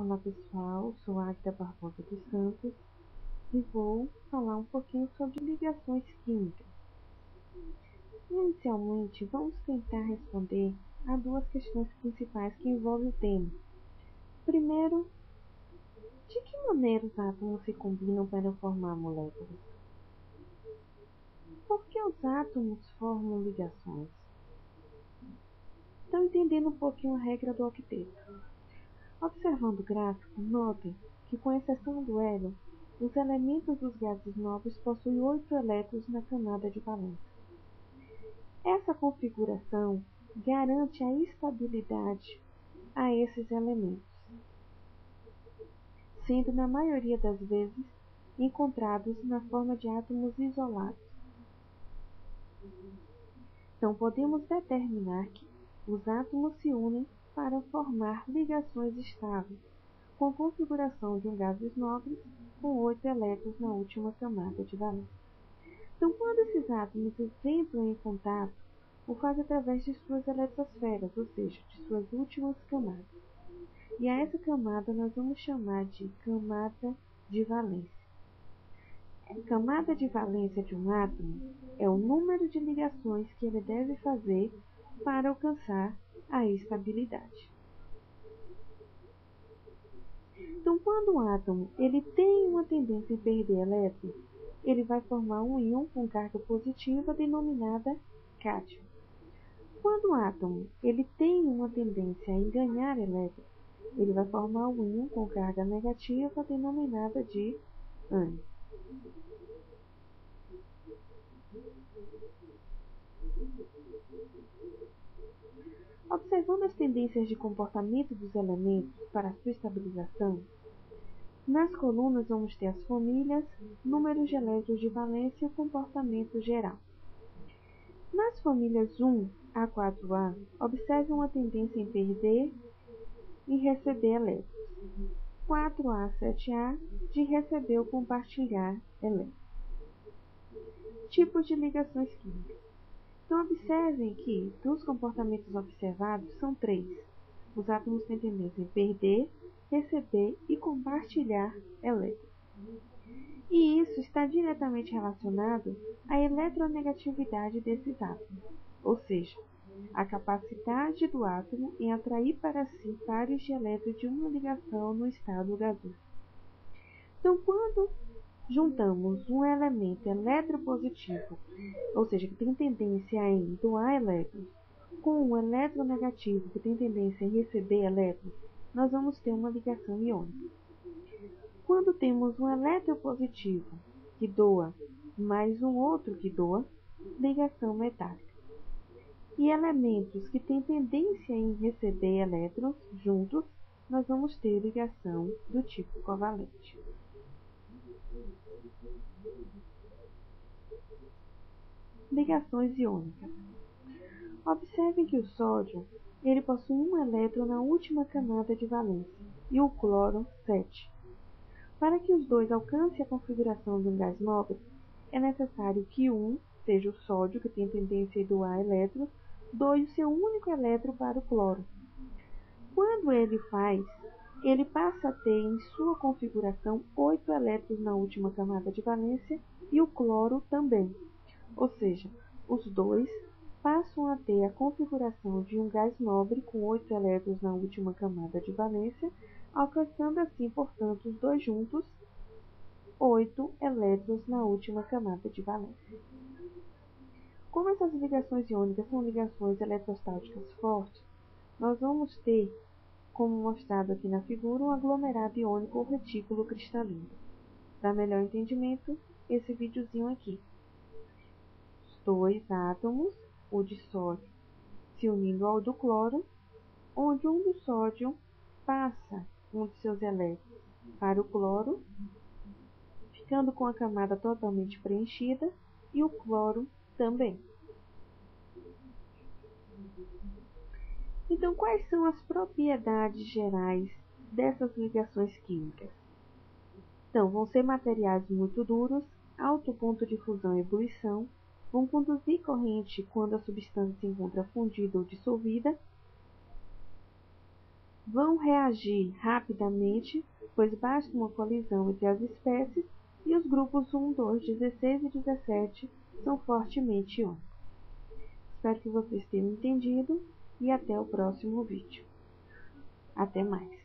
Olá pessoal, sou Águida Barbosa dos Santos e vou falar um pouquinho sobre ligações químicas. Inicialmente, vamos tentar responder a duas questões principais que envolvem o tema. Primeiro, de que maneira os átomos se combinam para formar moléculas? Por que os átomos formam ligações? Estão entendendo um pouquinho a regra do octeto. Observando o gráfico, notem que, com exceção do hélio, os elementos dos gases nobres possuem 8 elétrons na camada de valência. Essa configuração garante a estabilidade a esses elementos, sendo na maioria das vezes encontrados na forma de átomos isolados. Então podemos determinar que os átomos se unem para formar ligações estáveis, com a configuração de um gases nobres com 8 elétrons na última camada de valência. Então, quando esses átomos entram em contato, o fazem através de suas eletrosferas, ou seja, de suas últimas camadas. E a essa camada nós vamos chamar de camada de valência. A camada de valência de um átomo é o número de ligações que ele deve fazer para alcançar a estabilidade. Então, quando um átomo ele tem uma tendência em perder elétrons, ele vai formar um íon com carga positiva denominada cátion. Quando um átomo ele tem uma tendência em ganhar elétrons, ele vai formar um íon com carga negativa denominada de ânion. Observando as tendências de comportamento dos elementos para sua estabilização, nas colunas vamos ter as famílias, números de elétrons de valência e o comportamento geral. Nas famílias 1 a 4A, observe uma tendência em perder e receber elétrons. 4A a 7A, de receber ou compartilhar elétrons. Tipos de ligações químicas. Então, observem que, dos comportamentos observados, são 3. Os átomos têm tendência em perder, receber e compartilhar elétrons. E isso está diretamente relacionado à eletronegatividade desses átomos, ou seja, a capacidade do átomo em atrair para si pares de elétrons de uma ligação no estado gasoso. Então, quando juntamos um elemento eletropositivo, ou seja, que tem tendência em doar elétrons, com um eletronegativo, que tem tendência em receber elétrons, nós vamos ter uma ligação iônica. Quando temos um eletropositivo que doa, mais um outro que doa, ligação metálica. E elementos que têm tendência em receber elétrons juntos, nós vamos ter ligação do tipo covalente. Ligações iônicas. Observem que o sódio ele possui um elétron na última camada de valência e o cloro 7. Para que os dois alcancem a configuração de um gás nobre, é necessário que um, seja o sódio, que tem tendência a doar elétrons, doe o seu único elétron para o cloro. Quando ele faz, ele passa a ter em sua configuração 8 elétrons na última camada de valência e o cloro também. Ou seja, os dois passam a ter a configuração de um gás nobre com 8 elétrons na última camada de valência, alcançando assim, portanto, os dois juntos 8 elétrons na última camada de valência. Como essas ligações iônicas são ligações eletrostáticas fortes, nós vamos ter, como mostrado aqui na figura, um aglomerado iônico ou retículo cristalino. Para melhor entendimento, esse videozinho aqui. Os dois átomos, o de sódio se unindo ao do cloro, onde um do sódio passa um de seus elétrons para o cloro, ficando com a camada totalmente preenchida, e o cloro também. Então, quais são as propriedades gerais dessas ligações químicas? Então, vão ser materiais muito duros, alto ponto de fusão e ebulição, vão conduzir corrente quando a substância se encontra fundida ou dissolvida, vão reagir rapidamente, pois basta uma colisão entre as espécies, e os grupos 1, 2, 16 e 17 são fortemente iônicos. Espero que vocês tenham entendido e até o próximo vídeo. Até mais!